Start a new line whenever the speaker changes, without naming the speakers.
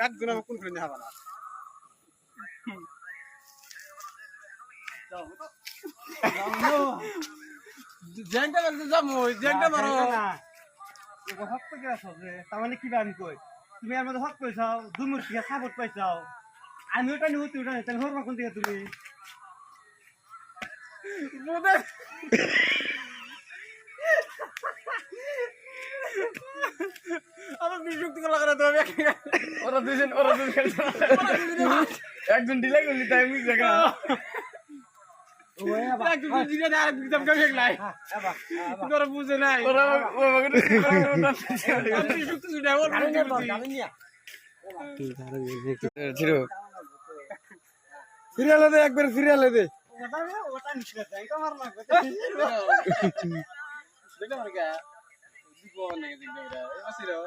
একজন আমার কোন করে নেওয়া না জ্যাংটা লাগছে যাবো জ্যাংটা মারো
হক করে আসো যে তাহলে কি আমি কই তুমি আমাদের হক কইছাও দুমুর থেকে সাপোর্ট পাইছাও আমি ওটা নিয়ে তুই ওটা তাহলে হরবা কোন দিকে তুমি
আমার বিরক্তি করা লাগা তো
ওরা দুজন একজন ডিলে করলি তাই আমি জায়গা
ওই আবার
একজন জিরে না আর দিতাম কামে লাই তোরা বুঝে নাই
ওরা
আমি বিরক্তি সুদা ওর
ছিড়ো
সিরিয়ালে দে একবার সিরিয়ালে দে
ওটা নিয়ে যাই তোমার না
দেখো মারকা জীবন নাকি দেখো এটা এসিরো